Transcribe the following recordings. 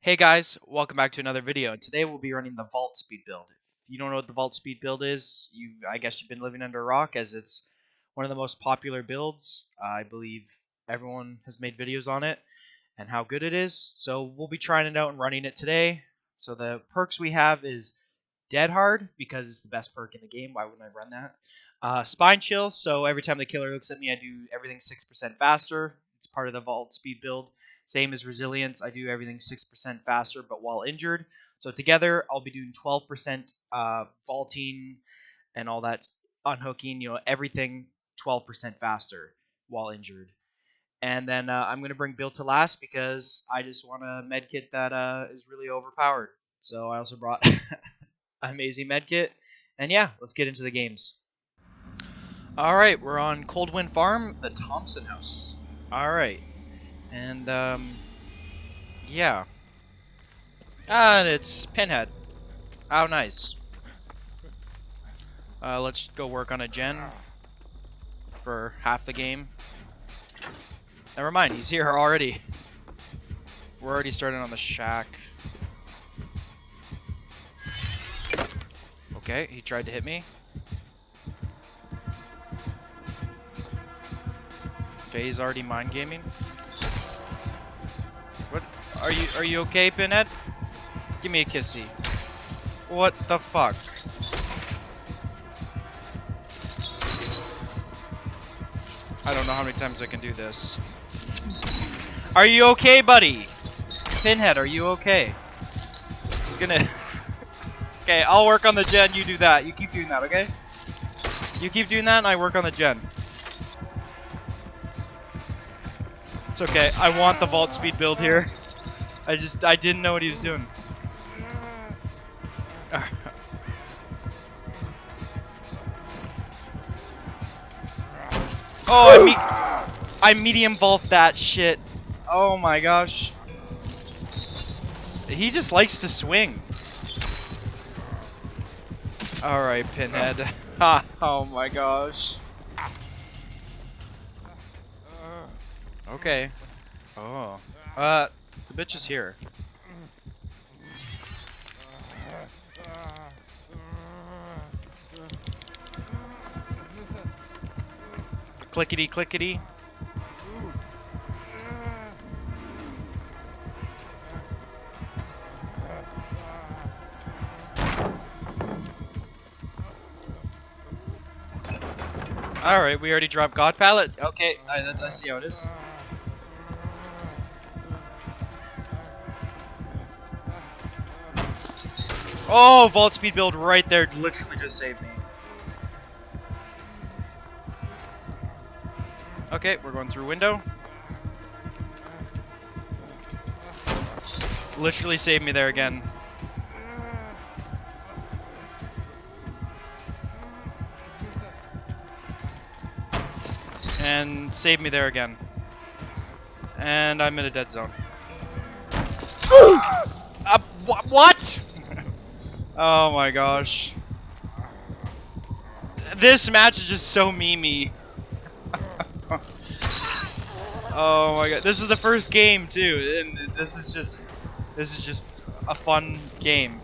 Hey guys, welcome back to another video. And today we'll be running the vault speed build. If you don't know what the vault speed build is, I guess you've been living under a rock, as it's one of the most popular builds. I believe everyone has made videos on it and how good it is. So we'll be trying it out and running it today. So the perks we have is Dead Hard, because it's the best perk in the game. Why wouldn't I run that? Spine Chill, so every time the killer looks at me, I do everything 6% faster. It's part of the vault speed build. Same as Resilience, I do everything 6% faster, but while injured. So together, I'll be doing 12% vaulting and all that, unhooking, everything 12% faster while injured. And then I'm going to bring Build to last because I just want a medkit that is really overpowered. So I also brought amazing medkit. And yeah, let's get into the games. Alright, we're on Coldwind Farm, the Thompson house. Alright. And yeah. And it's Pinhead. How nice. Let's go work on a gen for half the game. Never mind, he's here already. We're already starting on the shack. Okay, he tried to hit me. Okay, he's already mind gaming. What? Are you okay, Pinhead? Give me a kissy. What the fuck? I don't know how many times I can do this. Are you okay, buddy? Pinhead, are you okay? He's gonna... Okay, I'll work on the gen, you do that. You keep doing that, okay? You keep doing that and I work on the gen. It's okay, I want the vault speed build here. I didn't know what he was doing. Oh, I medium vault that shit. Oh my gosh. He just likes to swing. Alright, Pinhead. Ha, oh my gosh. Okay. Oh. The bitch is here. Clickety clickety. Alright, we already dropped God Pallet. Okay, I see how it is. Oh, vault speed build right there literally just saved me. Okay, we're going through window. Literally saved me there again. And saved me there again. And I'm in a dead zone. What? Oh my gosh. This match is just so memey. Oh my god. This is the first game too, and this is just a fun game.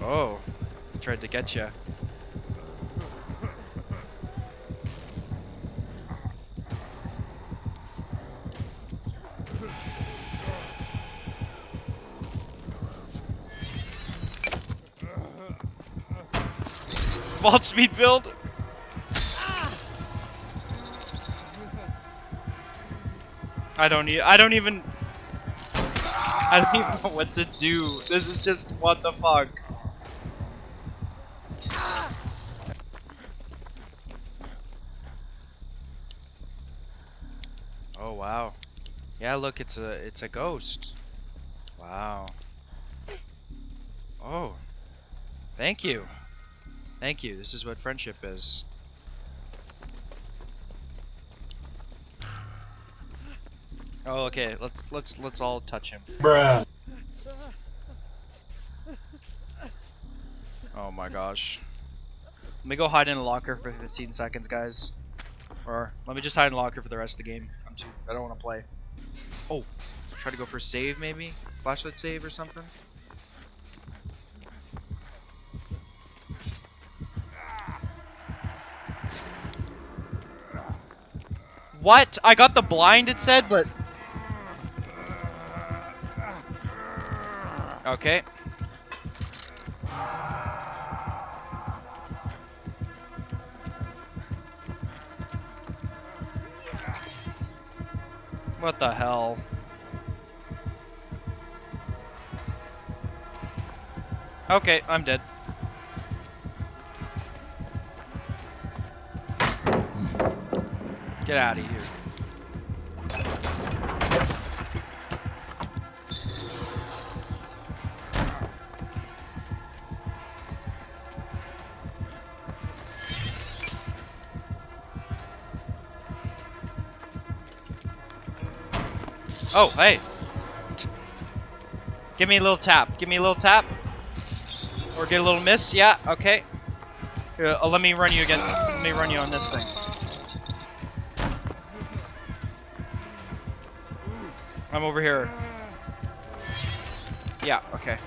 Oh, he tried to get you. Vault speed build. I don't even know what to do. This is just what the fuck. Oh wow. Yeah, look, it's a ghost. Wow. Oh. Thank you. Thank you. This is what friendship is. Oh, okay. Let's all touch him. Bruh. Oh my gosh. me go hide in a locker for 15 seconds, guys. Or let me just hide in a locker for the rest of the game. I don't want to play. Oh, try to go for save maybe? Flashlight save or something? What? I got the blind, it said, but... Okay. What the hell? Okay, I'm dead. Get out of here. Oh, hey. Give me a little tap. Give me a little tap. Or get a little miss. Yeah, okay. Here, let me run you again. Let me run you on this thing. I'm over here. Yeah, okay.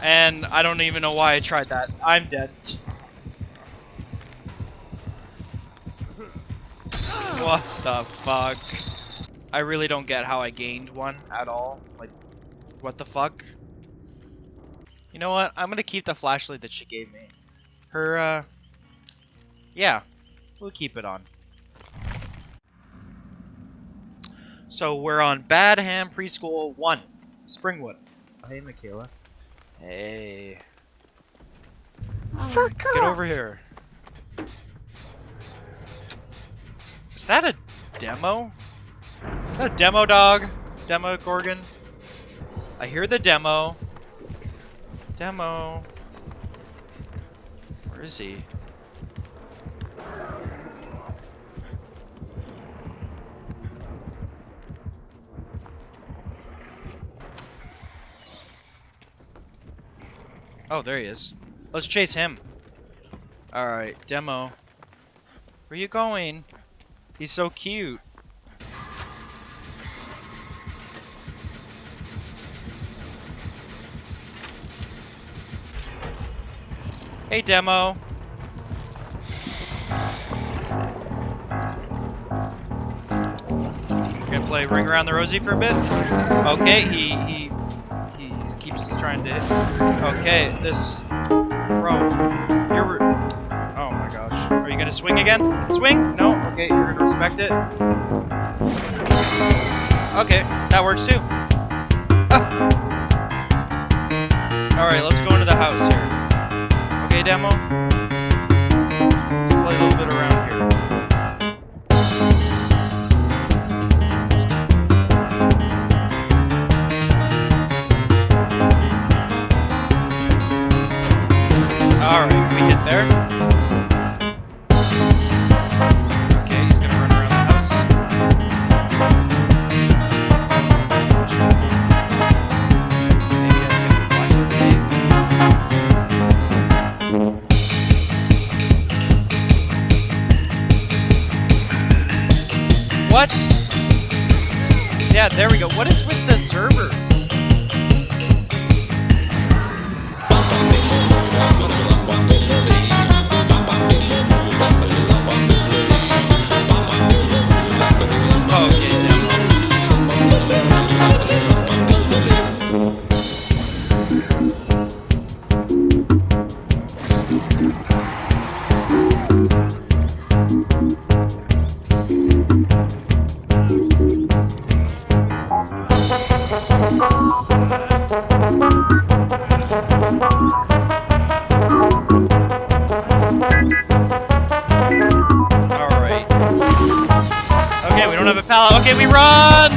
And I don't even know why I tried that. I'm dead. What the fuck? I really don't get how I gained one at all. Like, what the fuck? You know what? I'm gonna keep the flashlight that she gave me. Her, yeah. We'll keep it on. So we're on Badham Preschool 1. Springwood. Oh, hey, Michaela. Hey. Fuck off. Get over here. Is that a demo? Is that a demo dog? Demo Gorgon? I hear the demo. Demo. Where is he? Oh, there he is. Let's chase him. Alright, demo. Where you going? He's so cute. Hey, demo. We're gonna play Ring Around the Rosie for a bit. Okay, he keeps trying to hit. Okay, this... Bro, you're... Oh my gosh. Are you gonna swing again? Swing? No? Okay, you're gonna respect it. Okay, that works too. Alright, let's go into the house here. Okay, demo? Let's play a little bit around here. Alright, can we hit there? Okay, he's gonna run around the house. Maybe I can get the flashlight save. What? Yeah, there we go. What is with the servers? Okay, we run!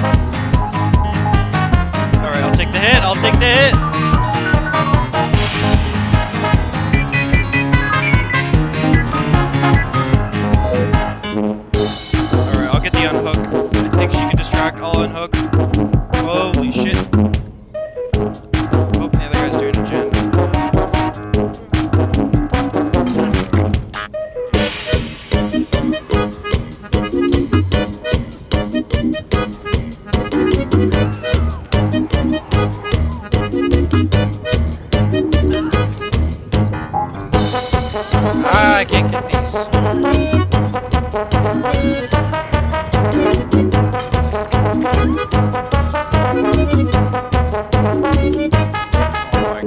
Alright, I'll take the hit, I'll take the hit! Alright, I'll get the unhook. I think she can distract, I'll unhook. Holy shit. Oh, the other guy's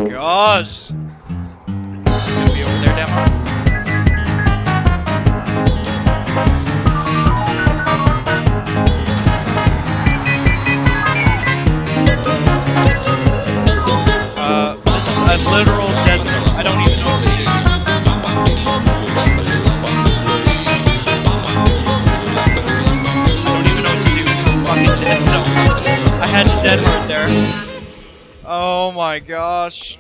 gosh. Gonna be over there, Demo. This is a literal dead zone. I don't even know what to do. I don't even know what to do. It's a fucking dead zone. I had to dead hard there. Oh my gosh.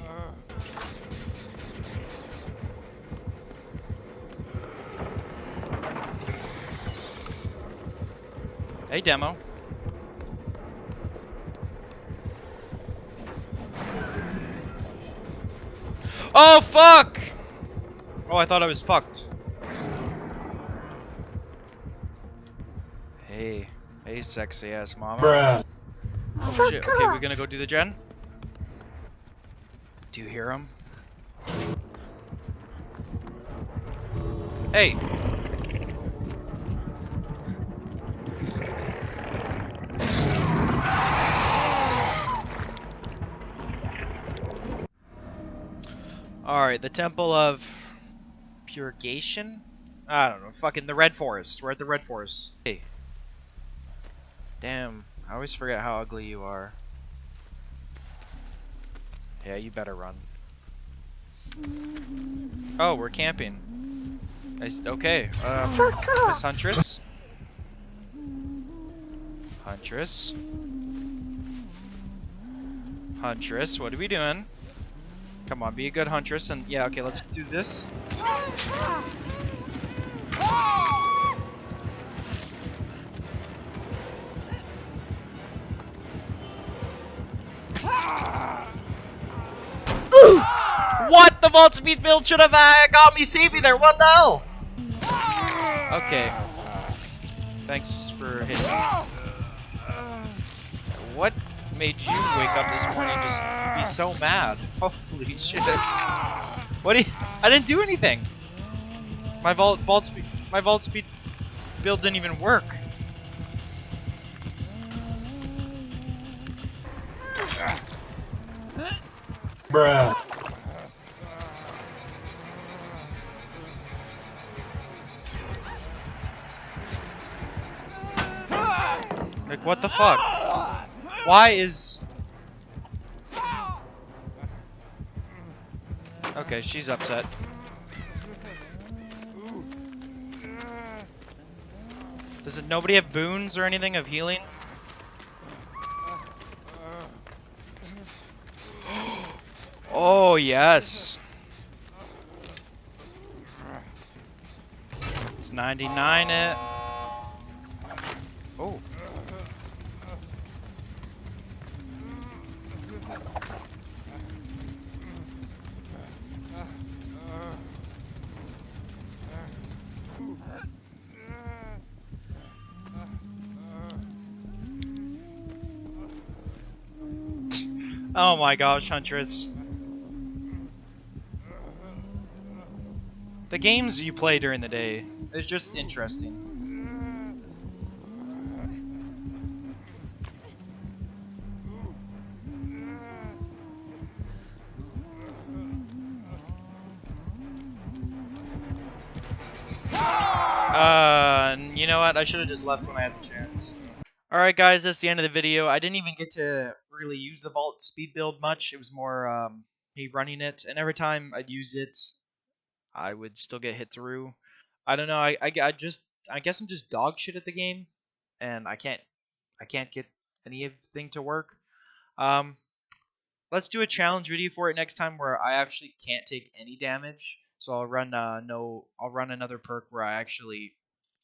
Hey, Demo. Oh, fuck! Oh, I thought I was fucked. Hey. Hey, sexy ass mama. Bruh. Oh, shit. Okay, we're gonna go do the gen? Do you hear him? Hey! Alright, the Temple of Purgation? I don't know. Fucking the Red Forest. We're at the Red Forest. Hey. Damn. I always forget how ugly you are. Yeah, you better run. Oh, we're camping. Okay. Miss Huntress? Huntress? Huntress, what are we doing? Come on, be a good Huntress, and yeah, okay, let's do this. What? The vault speed build should have got me, saved me there. What the hell? Okay. Thanks for hitting me. What made you wake up this morning and just be so mad? Holy shit. What do you... I didn't do anything. My vault speed build didn't even work. Bruh. Like, what the fuck? Why is... Okay, she's upset. Does it nobody have boons or anything of healing? Oh, yes. It's 99 it. Oh. Oh my gosh, Huntress. The games you play during the day is just interesting. You know what? I should have just left when I had the chance. Alright guys, that's the end of the video. I didn't even get to really use the vault speed build much. It was more me running it, and every time I'd use it, I would still get hit through. I don't know, I guess I'm just dog shit at the game, and I can't get anything to work. Let's do a challenge video for it next time where I actually can't take any damage. So I'll run I'll run another perk where I actually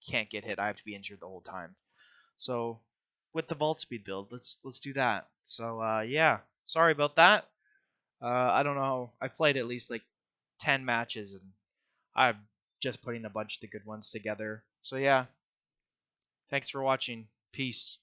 can't get hit. I have to be injured the whole time. So with the vault speed build, let's do that. So yeah, sorry about that. I don't know. I played at least like 10 matches and I'm just putting a bunch of the good ones together. So yeah, thanks for watching. Peace.